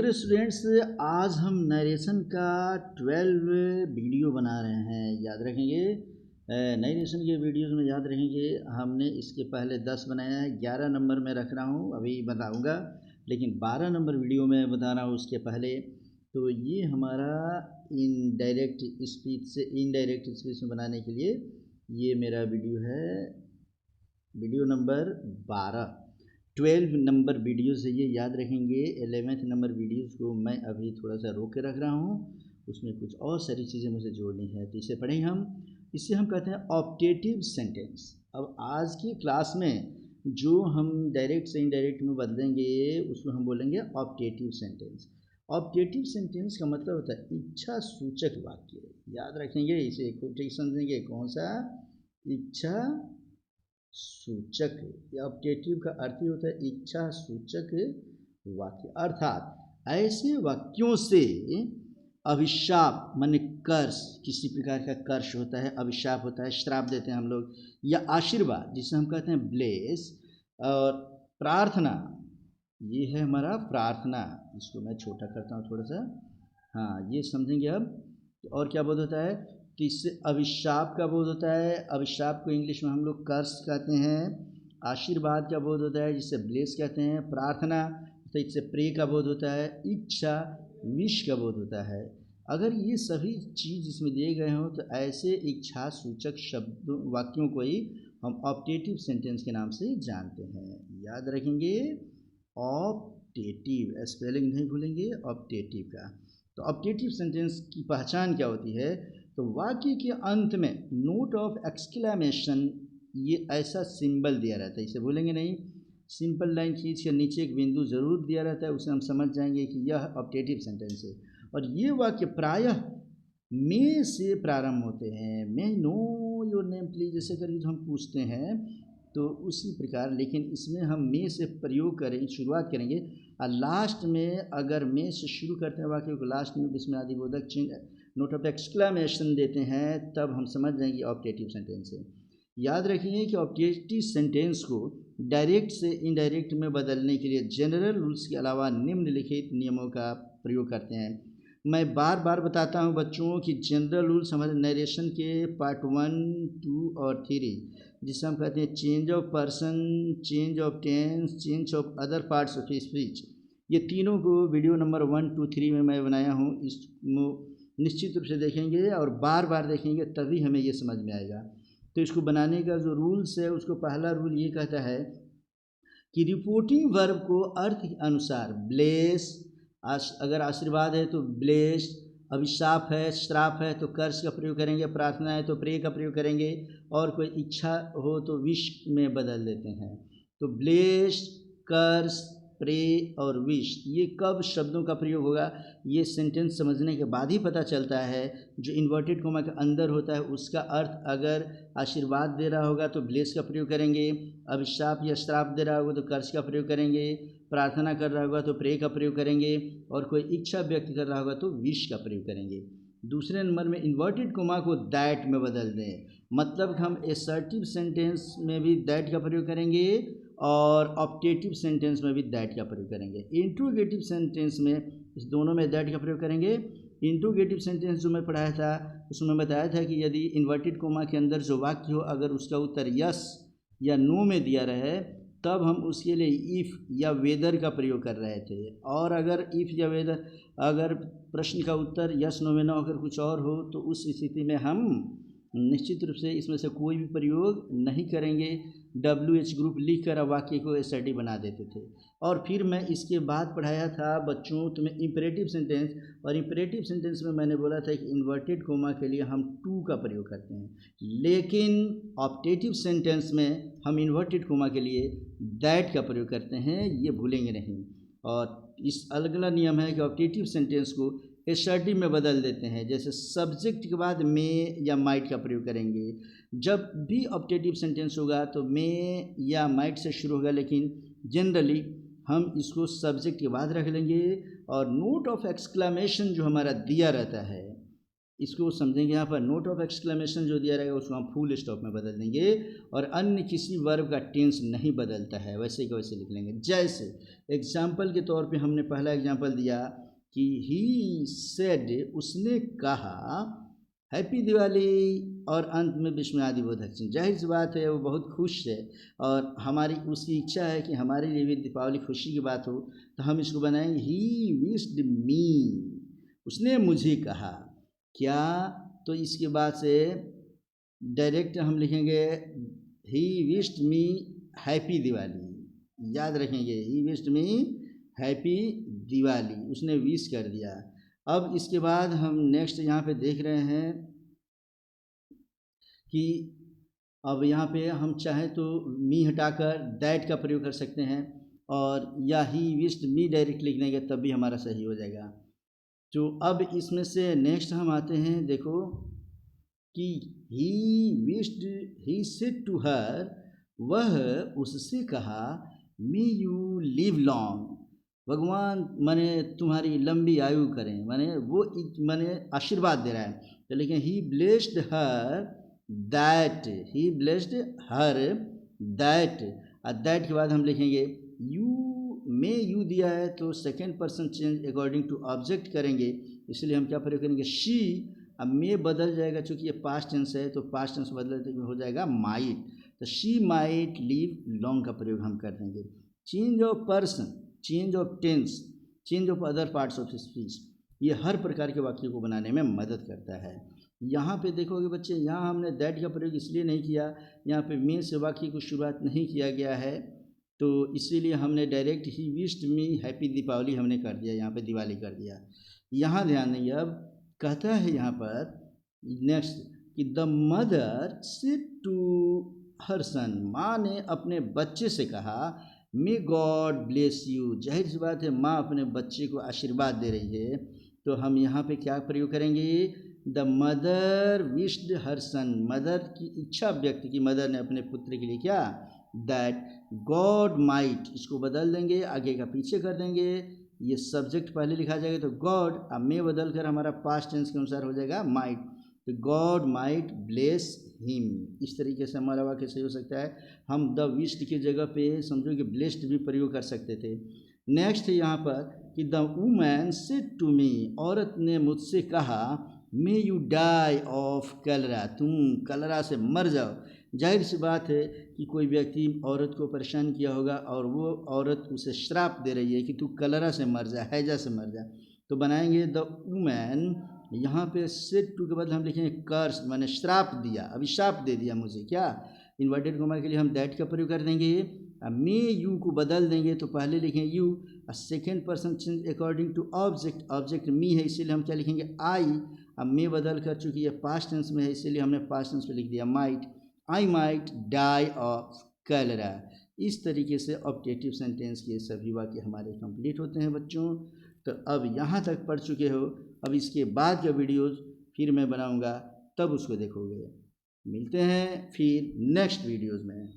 तो स्टूडेंट्स, आज हम नरेशन का 12 वीडियो बना रहे हैं। याद रखेंगे, नरेशन के वीडियोस में याद रखेंगे हमने इसके पहले 10 बनाया है। 11 नंबर में रख रहा हूँ, अभी बताऊँगा, लेकिन 12 नंबर वीडियो में बता रहा हूँ उसके पहले। तो ये हमारा इनडायरेक्ट स्पीच से इनडायरेक्ट स्पीच में बनाने के लिए ये मेरा वीडियो है, वीडियो नंबर 12। 12 नंबर वीडियोज़ है ये, याद रखेंगे। 11th नंबर वीडियोज़ को मैं अभी थोड़ा सा रोक के रख रहा हूँ, उसमें कुछ और सारी चीज़ें मुझे जोड़नी है, तो इसे पढ़ेंगे हम। इसे हम कहते हैं ऑप्टेटिव सेंटेंस। अब आज की क्लास में जो हम डायरेक्ट से इनडायरेक्ट में बदलेंगे उसको हम बोलेंगे ऑप्टेटिव सेंटेंस। ऑप्टेटिव सेंटेंस का मतलब होता है इच्छा सूचक वाक्य। याद रखेंगे, इसे ठीक समझेंगे। कौन सा? इच्छा सूचक। या ऑब्जेक्टिव का अर्थ ही होता है इच्छा सूचक वाक्य, अर्थात ऐसे वाक्यों से अभिशाप माने कर्ष, किसी प्रकार का कर्ष होता है, अभिशाप होता है, श्राप देते हैं हम लोग, या आशीर्वाद जिसे हम कहते हैं ब्लेस, और प्रार्थना, ये है हमारा प्रार्थना। इसको मैं छोटा करता हूँ थोड़ा सा, हाँ ये समझेंगे अब। और क्या बोध होता है? तो इससे अभिशाप का बोध होता है, अभिशाप को इंग्लिश में हम लोग कर्स कहते हैं। आशीर्वाद का बोध होता है जिसे ब्लेस कहते हैं। प्रार्थना तो इससे प्रे का बोध होता है। इच्छा विश का बोध होता है। अगर ये सभी चीज़ इसमें दिए गए हों तो ऐसे इच्छा सूचक शब्दों वाक्यों को ही हम ऑप्टेटिव सेंटेंस के नाम से जानते हैं। याद रखेंगे, ऑप्टेटिव, स्पेलिंग नहीं भूलेंगे ऑप्टेटिव का। तो ऑप्टेटिव सेंटेंस की पहचान क्या होती है? तो वाक्य के अंत में नोट ऑफ एक्सक्लेमेशन, ये ऐसा सिंबल दिया रहता है, इसे भूलेंगे नहीं। सिंपल लाइन खींच के नीचे एक बिंदु जरूर दिया रहता है, उसे हम समझ जाएंगे कि यह ऑप्टेटिव सेंटेंस है। और ये वाक्य प्रायः मे से प्रारंभ होते हैं। मे नो योर नेम प्लीज जैसे करके जो हम पूछते हैं, तो उसी प्रकार, लेकिन इसमें हम मे से प्रयोग करेंगे, शुरुआत करेंगे, और लास्ट में अगर मे से शुरू करते हैं वाक्य को, लास्ट में विस्मयादिबोधक चिन्ह नोट ऑफ एक्सक्लेमेशन देते हैं, तब हम समझ जाएंगे ऑप्टेटिव सेंटेंस है। याद रखिए कि ऑप्टेटिव सेंटेंस को डायरेक्ट से इनडायरेक्ट में बदलने के लिए जनरल रूल्स के अलावा निम्नलिखित नियमों का प्रयोग करते हैं। मैं बार बार बताता हूं बच्चों कि जनरल रूल्स हमारे नरेशन के पार्ट 1, 2 और 3, जिसे हम कहते हैं change of person, change of tense, change of other parts of speech, ये तीनों को वीडियो नंबर 1, 2, 3 में मैं बनाया हूँ। इसको निश्चित रूप से देखेंगे और बार बार देखेंगे, तभी हमें ये समझ में आएगा। तो इसको बनाने का जो रूल्स है, उसको पहला रूल ये कहता है कि रिपोर्टिंग वर्ब को अर्थ के अनुसार ब्लेस, अगर आशीर्वाद है तो ब्लेस, अभिशाप है, श्राप है तो कर्स का प्रयोग करेंगे, प्रार्थना है तो प्रे का प्रयोग करेंगे, और कोई इच्छा हो तो विश में बदल देते हैं। तो ब्लेस, कर्स, प्रे और विश, ये कब शब्दों का प्रयोग होगा, ये सेंटेंस समझने के बाद ही पता चलता है। जो इन्वर्टेड कोमा के अंदर होता है उसका अर्थ, अगर आशीर्वाद दे रहा होगा तो ब्लेस का प्रयोग करेंगे, अभिशाप या श्राप दे रहा होगा तो कर्ज का प्रयोग करेंगे, प्रार्थना कर रहा होगा तो प्रे का प्रयोग करेंगे, और कोई इच्छा व्यक्त कर रहा होगा तो विश का प्रयोग करेंगे। दूसरे नंबर में इन्वर्टेड कोमा को दैट में बदल दें, मतलब हम एसर्टिव सेंटेंस में भी दैट का प्रयोग करेंगे और ऑप्टेटिव सेंटेंस में भी दैट का प्रयोग करेंगे। इंट्रोगेटिव सेंटेंस में इस दोनों में दैट का प्रयोग करेंगे। इंट्रोगेटिव सेंटेंस जो मैं पढ़ाया था उसमें बताया था कि यदि इन्वर्टेड कोमा के अंदर जो वाक्य हो, अगर उसका उत्तर यस या नो में दिया रहे, तब हम उसके लिए इफ़ या वेदर का प्रयोग कर रहे थे। और अगर इफ़ या वेदर, अगर प्रश्न का उत्तर यस नो में ना होकर कुछ और हो, तो उस स्थिति में हम निश्चित रूप से इसमें से कोई भी प्रयोग नहीं करेंगे। WH ग्रुप लिख कर वाक्य को एसर्टिव बना देते थे। और फिर मैं इसके बाद पढ़ाया था बच्चों तुम्हें इम्परेटिव सेंटेंस, और इम्परेटिव सेंटेंस में मैंने बोला था कि इन्वर्टेड कोमा के लिए हम टू का प्रयोग करते हैं, लेकिन ऑप्टेटिव सेंटेंस में हम इन्वर्टेड कोमा के लिए दैट का प्रयोग करते हैं, ये भूलेंगे नहीं। और इस अलग अलग नियम है कि ऑप्टेटिव सेंटेंस को एसर्टिव में बदल देते हैं। जैसे सब्जेक्ट के बाद मे या माइट का प्रयोग करेंगे। जब भी ऑप्टेटिव सेंटेंस होगा तो मे या माइट से शुरू होगा, लेकिन जनरली हम इसको सब्जेक्ट के बाद रख लेंगे। और नोट ऑफ एक्सक्लेमेशन जो हमारा दिया रहता है, इसको समझेंगे। यहाँ पर नोट ऑफ एक्सक्लेमेशन जो दिया रहेगा उसको हम फुल स्टॉप में बदल देंगे, और अन्य किसी वर्ब का टेंस नहीं बदलता है, वैसे के वैसे लिख लेंगे। जैसे एग्जाम्पल के तौर पे हमने पहला एग्जाम्पल दिया कि ही सेड, उसने कहा, हैप्पी दिवाली, और अंत में विस्मयादिबोधक चिन्ह। जाहिर सी बात है वो बहुत खुश है और हमारी उसकी इच्छा है कि हमारे लिए भी दीपावली खुशी की बात हो, तो हम इसको बनाएंगे ही विश्ड मी, उसने मुझे कहा क्या। तो इसके बाद से डायरेक्ट हम लिखेंगे ही विश्ड मी हैप्पी दिवाली, याद रखेंगे, ही विश्ड मी हैप्पी दिवाली, उसने विश कर दिया। अब इसके बाद हम नेक्स्ट यहाँ पे देख रहे हैं कि अब यहाँ पे हम चाहें तो मी हटाकर दैट का प्रयोग कर सकते हैं, और या ही विश्ड मी डायरेक्ट लिख देंगे तब भी हमारा सही हो जाएगा। तो अब इसमें से नेक्स्ट हम आते हैं, देखो कि he wished, he said to her, वह उससे कहा, मे यू लिव लॉन्ग, भगवान माने तुम्हारी लंबी आयु करें, माने वो माने आशीर्वाद दे रहा है। तो लेकिन he blessed her that, he blessed her that, और दैट के बाद हम लिखेंगे यू, मे यू दिया है तो second person change according to object करेंगे, इसलिए हम क्या प्रयोग करेंगे शी। अब मे बदल जाएगा, चूँकि ये पास्ट टेंस है तो पास्ट टेंस बदले तो हो जाएगा माइट, तो शी माइट लिव लॉन्ग का प्रयोग हम कर देंगे। Change of person, change of tense, change of other parts of speech, ये हर प्रकार के वाक्य को बनाने में मदद करता है। यहाँ पे देखोगे बच्चे, यहाँ हमने दैट का प्रयोग इसलिए नहीं किया, यहाँ पे मे से वाक्य को शुरुआत नहीं किया गया है, तो इसीलिए हमने direct he wished me happy Deepavali हमने कर दिया, यहाँ पे दिवाली कर दिया। यहाँ ध्यान देंगे, अब कहता है यहाँ पर नेक्स्ट कि the mother said to her son, माँ ने अपने बच्चे से कहा, मे गॉड ब्लेस यू। जाहिर सी बात है माँ अपने बच्चे को आशीर्वाद दे रही है, तो हम यहाँ पे क्या प्रयोग करेंगे, the mother wished her son, mother की इच्छा व्यक्त की, मदर ने अपने पुत्र के लिए क्या, दैट गॉड माइट, इसको बदल देंगे, आगे का पीछे कर देंगे, ये सब्जेक्ट पहले लिखा जाएगा तो गॉड, अब मे बदल कर हमारा पास्ट टेंस के अनुसार हो जाएगा माइट, तो गॉड माइट ब्लेस हिम। इस तरीके से हमारा वाक्य सही हो सकता है। हम द विश्ड की जगह पे समझो कि ब्लेस्ड भी प्रयोग कर सकते थे। नेक्स्ट है यहाँ पर कि the woman said to me, औरत ने मुझसे कहा, मे यू डाई ऑफ कलरा, तुम कलरा से मर जाओ। जाहिर सी बात है कि कोई व्यक्ति औरत को परेशान किया होगा और वो औरत उसे श्राप दे रही है कि तू कलरा से मर जा, हैजा से मर जा, तो बनाएंगे द वुमैन, यहाँ पे सेड टू के बाद हम लिखेंगे कर्स, मैंने श्राप दिया, अभिशाप दे दिया मुझे, क्या, इन्वर्टेड कोमा के लिए हम दैट का प्रयोग कर देंगे। मे यू को बदल देंगे तो पहले लिखेंगे यू, और second person change according to object, object मी है इसीलिए हम क्या लिखेंगे आई, अब मे बदल कर चूँकि ये पास्ट टेंस में है इसीलिए हमने पास्ट टेंस में लिख दिया might, I might die of cholera. इस तरीके से ऑब्जेक्टिव सेंटेंस के सभी वाक्य हमारे कंप्लीट होते हैं बच्चों। तो अब यहाँ तक पढ़ चुके हो, अब इसके बाद का वीडियोज़ फिर मैं बनाऊँगा, तब उसको देखोगे। मिलते हैं फिर नेक्स्ट वीडियोज़ में।